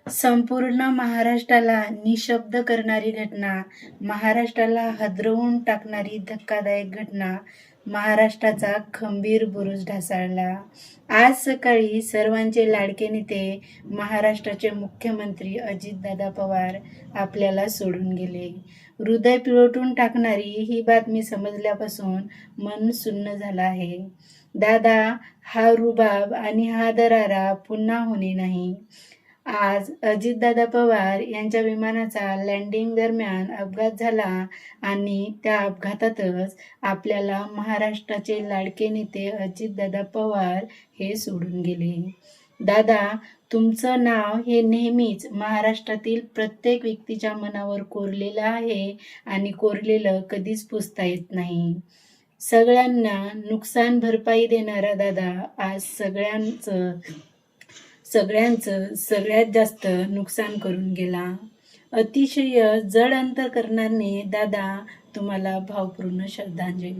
संपूर्ण महाराष्ट्राला निशब्द करणारी घटना, महाराष्ट्राला हादरवून टाकणारी धक्कादायक घटना, महाराष्ट्राचा खंबीर बुरुज ढासळला. आज सकाळी सर्वांचे लाडके नेते, महाराष्ट्राचे मुख्यमंत्री अजितदादा पवार आपल्याला सोडून गेले. हृदय पिळवटून टाकणारी ही बातमी समजल्यापासून मन सुन्न झालं आहे. दादा, हा रुबाब आणि हा दरारा पुन्हा होणे नाही. आज अजितदादा पवार यांच्या विमानाचा लँडिंग दरम्यान अपघात झाला आणि त्या अपघातातच आपल्याला महाराष्ट्राचे लाडके नेते अजितदादा पवार हे सोडून गेले. दादा, तुमचं नाव हे नेहमीच महाराष्ट्रातील प्रत्येक व्यक्तीच्या मनावर कोरलेलं आहे आणि कोरलेलं कधीच पुसता येत नाही. सगळ्यांना नुकसान भरपाई देणारा दादा आज सगळ्यांचं सगळ्यात जास्त नुकसान करून गेला. अतिशय जड अंतकरणाने दादा, तुम्हाला भावपूर्ण श्रद्धांजली.